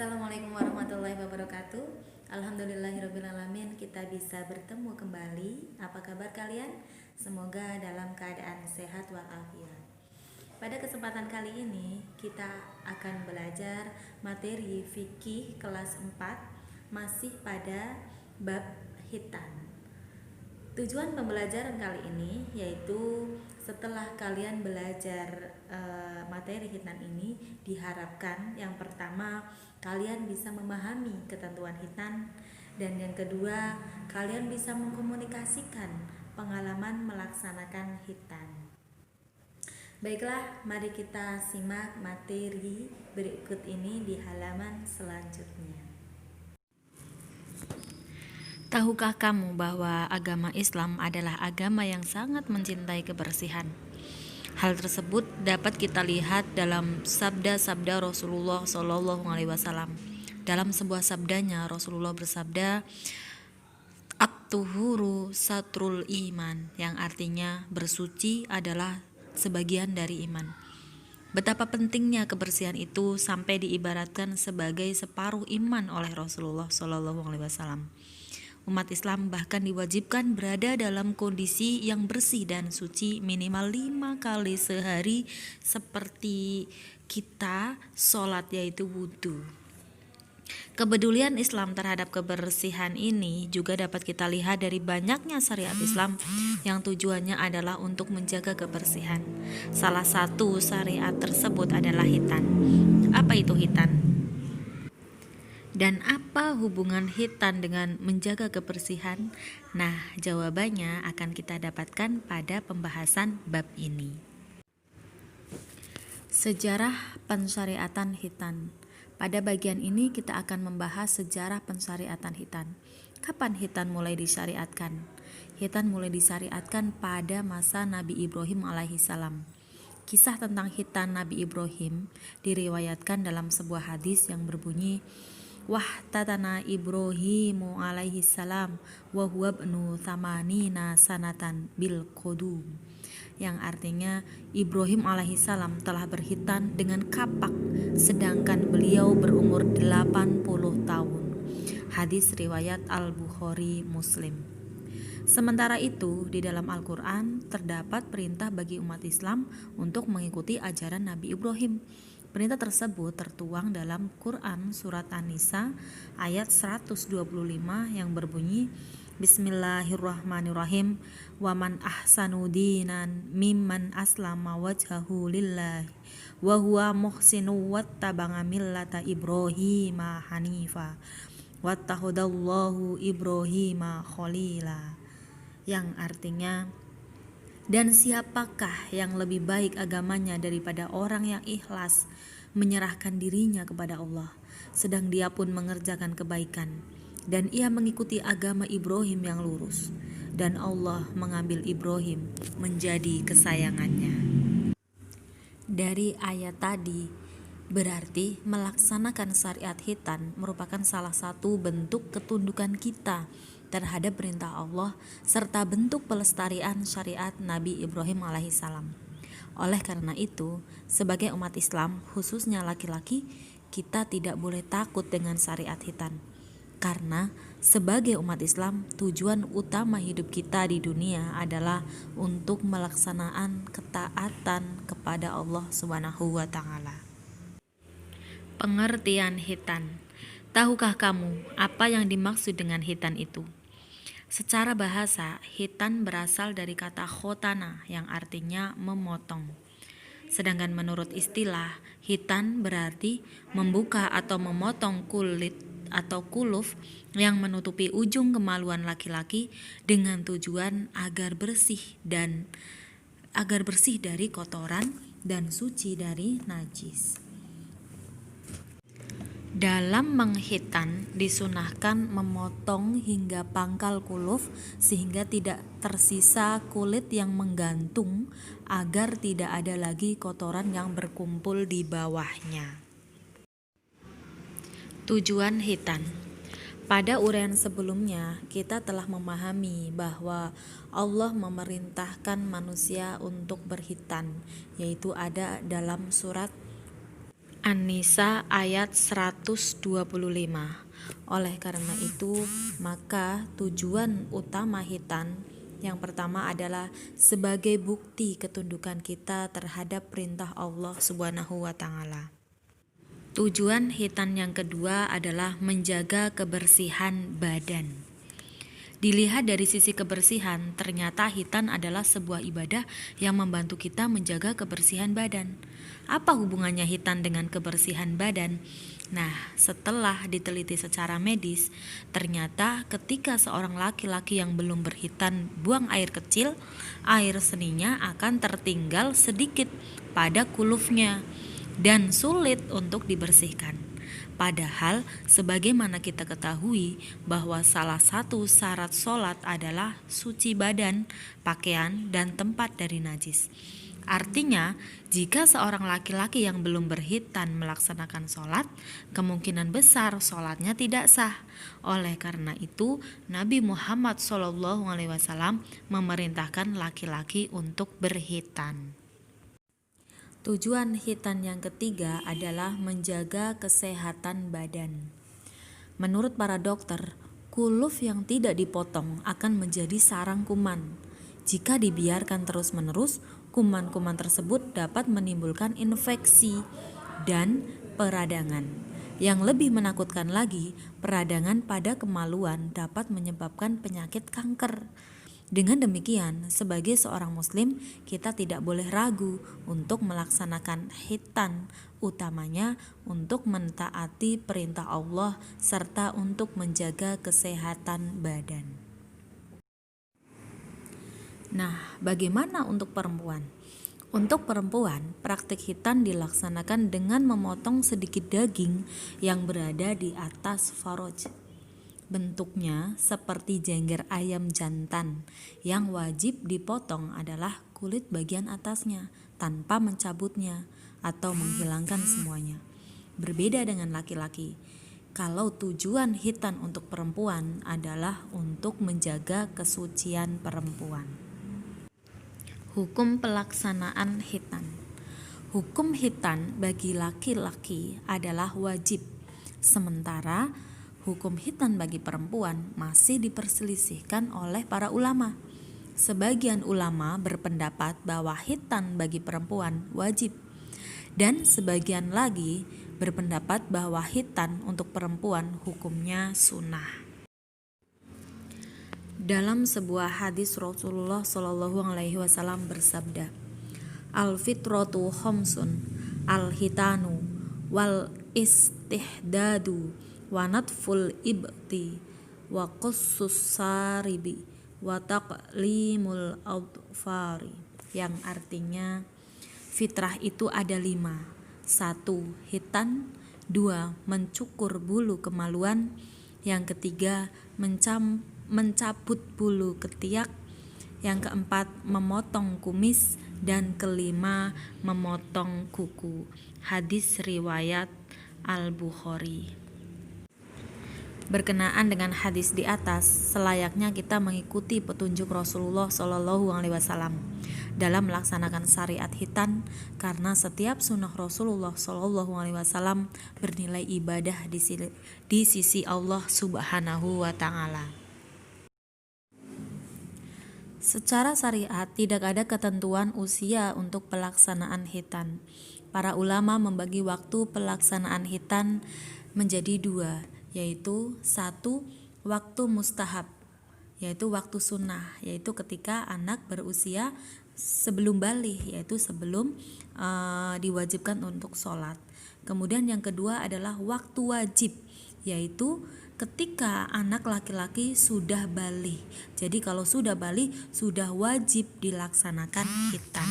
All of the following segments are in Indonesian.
Assalamualaikum warahmatullahi wabarakatuh. Alhamdulillahirrabbilalamin, kita bisa bertemu kembali. Apa kabar kalian? Semoga dalam keadaan sehat walafiat. Pada kesempatan kali ini kita akan belajar materi fikih kelas 4, masih pada bab hitan. Tujuan pembelajaran kali ini yaitu setelah kalian belajar materi hitan ini, diharapkan yang pertama kalian bisa memahami ketentuan hitan, dan yang kedua kalian bisa mengkomunikasikan pengalaman melaksanakan hitan. Baiklah, mari kita simak materi berikut ini di halaman selanjutnya. Tahukah kamu bahwa agama Islam adalah agama yang sangat mencintai kebersihan? Hal tersebut dapat kita lihat dalam sabda-sabda Rasulullah Shallallahu Alaihi Wasallam. Dalam sebuah sabdanya, Rasulullah bersabda, "At-tuhuru satrul iman," yang artinya bersuci adalah sebagian dari iman. Betapa pentingnya kebersihan itu sampai diibaratkan sebagai separuh iman oleh Rasulullah Shallallahu Alaihi Wasallam. Umat Islam bahkan diwajibkan berada dalam kondisi yang bersih dan suci minimal 5 kali sehari, seperti kita sholat, yaitu wudhu. Kepedulian Islam terhadap kebersihan ini juga dapat kita lihat dari banyaknya syariat Islam yang tujuannya adalah untuk menjaga kebersihan. Salah satu syariat tersebut adalah hitan. Apa itu hitan? Dan apa hubungan hitan dengan menjaga kebersihan? Nah, jawabannya akan kita dapatkan pada pembahasan bab ini. Sejarah pensyariatan hitan. Pada bagian ini kita akan membahas sejarah pensyariatan hitan. Kapan hitan mulai disyariatkan? Hitan mulai disyariatkan pada masa Nabi Ibrahim alaihissalam. Kisah tentang hitan Nabi Ibrahim diriwayatkan dalam sebuah hadis yang berbunyi, "Wahtatana Ibrahimu alaihi salam wa huwa ibnu thamanina sanatan bil qudum," yang artinya Ibrahim alaihi salam telah berhitan dengan kapak sedangkan beliau berumur 80 tahun. Hadis riwayat Al-Bukhari Muslim. Sementara itu, di dalam Al-Quran terdapat perintah bagi umat Islam untuk mengikuti ajaran Nabi Ibrahim. Perintah tersebut tertuang dalam Quran Surat An-Nisa ayat 125 yang berbunyi, "Bismillahirrahmanirrahim, wa man ahsanu dinan mimman aslama wajhahu lillahi wa huwa muhsinu wattaba'a millata Ibrahima hanifa wattakhadallahu Ibrahima khalila," yang artinya, dan siapakah yang lebih baik agamanya daripada orang yang ikhlas menyerahkan dirinya kepada Allah, sedang dia pun mengerjakan kebaikan, dan ia mengikuti agama Ibrahim yang lurus, dan Allah mengambil Ibrahim menjadi kesayangannya. Dari ayat tadi, berarti melaksanakan syariat hitan merupakan salah satu bentuk ketundukan kita terhadap perintah Allah serta bentuk pelestarian syariat Nabi Ibrahim alaihissalam. Oleh karena itu, sebagai umat Islam, khususnya laki-laki, kita tidak boleh takut dengan syariat hitan. Karena sebagai umat Islam, tujuan utama hidup kita di dunia adalah untuk melaksanakan ketaatan kepada Allah Subhanahu wa Ta'ala. Pengertian hitan. Tahukah kamu apa yang dimaksud dengan hitan itu? Secara bahasa, hitan berasal dari kata khotana yang artinya memotong. Sedangkan menurut istilah, hitan berarti membuka atau memotong kulit atau kuluf yang menutupi ujung kemaluan laki-laki dengan tujuan agar bersih dari kotoran dan suci dari najis. Dalam menghitan disunahkan memotong hingga pangkal kuluf sehingga tidak tersisa kulit yang menggantung agar tidak ada lagi kotoran yang berkumpul di bawahnya. Tujuan hitan. Pada uraian sebelumnya kita telah memahami bahwa Allah memerintahkan manusia untuk berhitan, yaitu ada dalam surat An-Nisa ayat 125. Oleh karena itu, maka tujuan utama khitan yang pertama adalah sebagai bukti ketundukan kita terhadap perintah Allah Subhanahu wa taala. Tujuan khitan yang kedua adalah menjaga kebersihan badan. Dilihat dari sisi kebersihan, ternyata khitan adalah sebuah ibadah yang membantu kita menjaga kebersihan badan. Apa hubungannya khitan dengan kebersihan badan? Nah, setelah diteliti secara medis, ternyata ketika seorang laki-laki yang belum berkhitan buang air kecil, air seninya akan tertinggal sedikit pada kulufnya dan sulit untuk dibersihkan. Padahal sebagaimana kita ketahui bahwa salah satu syarat sholat adalah suci badan, pakaian, dan tempat dari najis. Artinya, jika seorang laki-laki yang belum berkhitan melaksanakan sholat, kemungkinan besar sholatnya tidak sah. Oleh karena itu, Nabi Muhammad SAW memerintahkan laki-laki untuk berkhitan. Tujuan khitan yang ketiga adalah menjaga kesehatan badan. Menurut para dokter, kuluf yang tidak dipotong akan menjadi sarang kuman. Jika dibiarkan terus-menerus, kuman-kuman tersebut dapat menimbulkan infeksi dan peradangan. Yang lebih menakutkan lagi, peradangan pada kemaluan dapat menyebabkan penyakit kanker. Dengan demikian, sebagai seorang muslim, kita tidak boleh ragu untuk melaksanakan khitan, utamanya untuk mentaati perintah Allah serta untuk menjaga kesehatan badan. Nah, bagaimana untuk perempuan? Untuk perempuan, praktik khitan dilaksanakan dengan memotong sedikit daging yang berada di atas faroj. Bentuknya seperti jengger ayam jantan. Yang wajib dipotong adalah kulit bagian atasnya tanpa mencabutnya atau menghilangkan semuanya. Berbeda dengan laki-laki. Kalau tujuan khitan untuk perempuan adalah untuk menjaga kesucian perempuan. Hukum pelaksanaan khitan. Hukum khitan bagi laki-laki adalah wajib, sementara hukum khitan bagi perempuan masih diperselisihkan oleh para ulama. Sebagian ulama berpendapat bahwa khitan bagi perempuan wajib, dan sebagian lagi berpendapat bahwa khitan untuk perempuan hukumnya sunnah. Dalam sebuah hadis Rasulullah SAW bersabda, "Al-fitratu khamsun, al-hitanu wal istihdadu wa natful ibti wa qussus saribi wa taqlimul adfari," yang artinya fitrah itu ada 5. 1. Khitan. 2. Mencukur bulu kemaluan. Yang ketiga, mencabut bulu ketiak. Yang keempat, memotong kumis. Dan kelima, memotong kuku. Hadis riwayat Al-Bukhari. Berkenaan dengan hadis di atas, selayaknya kita mengikuti petunjuk Rasulullah SAW dalam melaksanakan syariat khitan, karena setiap sunnah Rasulullah SAW bernilai ibadah di sisi Allah Subhanahu wa taala. Secara syariat tidak ada ketentuan usia untuk pelaksanaan khitan. Para ulama membagi waktu pelaksanaan khitan menjadi 2, yaitu 1. Waktu mustahab, yaitu waktu sunnah, yaitu ketika anak berusia sebelum balik, yaitu sebelum diwajibkan untuk sholat. Kemudian yang kedua adalah waktu wajib, yaitu ketika anak laki-laki sudah balik. Jadi kalau sudah balik, sudah wajib dilaksanakan khitan.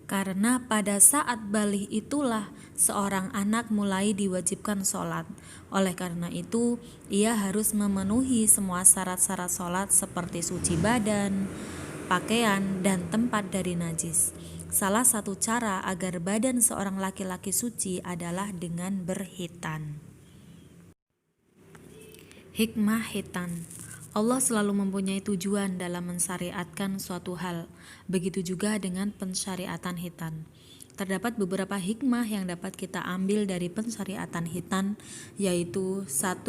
Karena pada saat balik itulah seorang anak mulai diwajibkan sholat. Oleh karena itu, ia harus memenuhi semua syarat-syarat sholat seperti suci badan, pakaian, dan tempat dari najis. Salah satu cara agar badan seorang laki-laki suci adalah dengan berkhitan. Hikmah khitan. Allah selalu mempunyai tujuan dalam mensyariatkan suatu hal. Begitu juga dengan pensyariatan khitan. terdapat beberapa hikmah yang dapat kita ambil dari pensyariatan hitan, yaitu 1.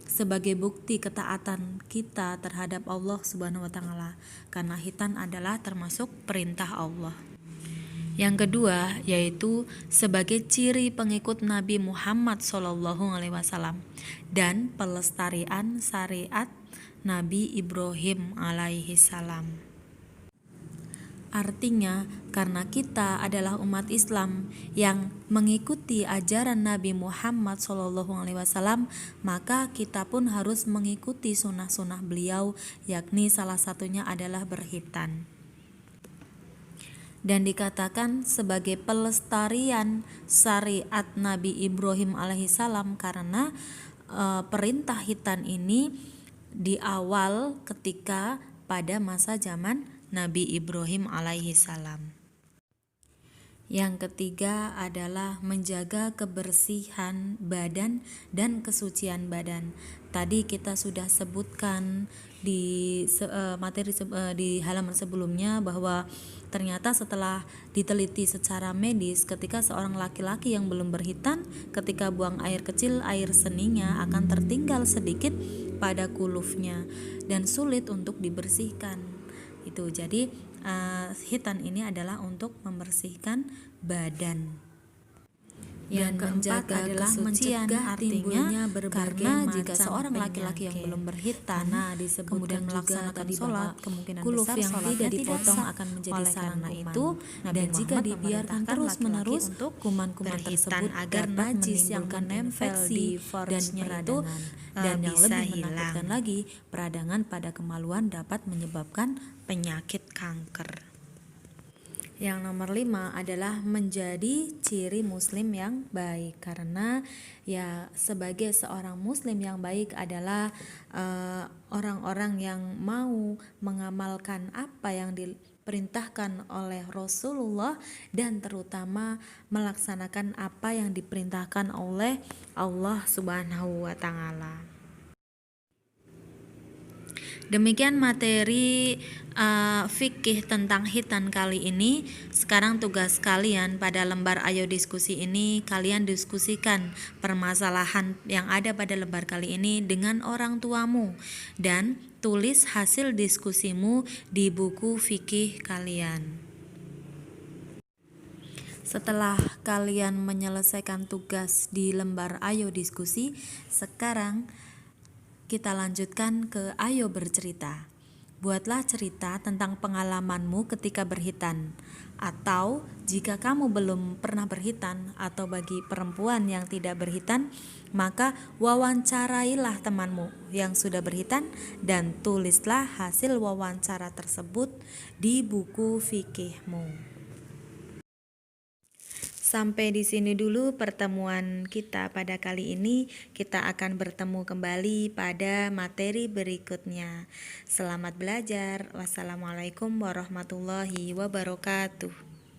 Sebagai bukti ketaatan kita terhadap Allah Subhanahu wa taala, karena hitan adalah termasuk perintah Allah. Yang kedua, yaitu sebagai ciri pengikut Nabi Muhammad SAW dan pelestarian syariat Nabi Ibrahim alaihi salam. Artinya, karena kita adalah umat Islam yang mengikuti ajaran Nabi Muhammad SAW, maka kita pun harus mengikuti sunnah-sunnah beliau, yakni salah satunya adalah berhitan. Dan dikatakan sebagai pelestarian syariat Nabi Ibrahim alaihissalam karena perintah hitan ini di awal ketika pada masa zaman Nabi Ibrahim alaihissalam. Yang ketiga adalah menjaga kebersihan badan dan kesucian badan. Tadi kita sudah sebutkan di di halaman sebelumnya bahwa ternyata setelah diteliti secara medis, ketika seorang laki-laki yang belum berhitan, ketika buang air kecil, air seninya akan tertinggal sedikit pada kulufnya dan sulit untuk dibersihkan. Itu jadi hitan ini adalah untuk membersihkan badan. Yang keempat adalah mencegah artinya karena jika seorang laki-laki yang belum berhitan kemudian melaksanakan sholat, kemungkinan kuluf besar yang tidak dipotong akan menjadi sarana itu, dan jika dibiarkan terus-menerus kuman-kuman tersebut agar najis yang menempel di forge-nya itu dan yang lebih menakutkan lagi, peradangan pada kemaluan dapat menyebabkan penyakit kanker. Yang nomor 5 adalah menjadi ciri muslim yang baik, karena ya sebagai seorang muslim yang baik adalah orang-orang yang mau mengamalkan apa yang diperintahkan oleh Rasulullah dan terutama melaksanakan apa yang diperintahkan oleh Allah Subhanahu wa taala. Demikian materi fikih tentang hitan kali ini. Sekarang tugas kalian pada lembar Ayo Diskusi ini, kalian diskusikan permasalahan yang ada pada lembar kali ini dengan orang tuamu dan tulis hasil diskusimu di buku fikih kalian. Setelah kalian menyelesaikan tugas di lembar Ayo Diskusi, sekarang kita lanjutkan ke Ayo Bercerita. Buatlah cerita tentang pengalamanmu ketika berhitan, atau jika kamu belum pernah berhitan, atau bagi perempuan yang tidak berhitan, maka wawancarailah temanmu yang sudah berhitan dan tulislah hasil wawancara tersebut di buku fikihmu. Sampai di sini dulu pertemuan kita pada kali ini. Kita akan bertemu kembali pada materi berikutnya. Selamat belajar. Wassalamualaikum warahmatullahi wabarakatuh.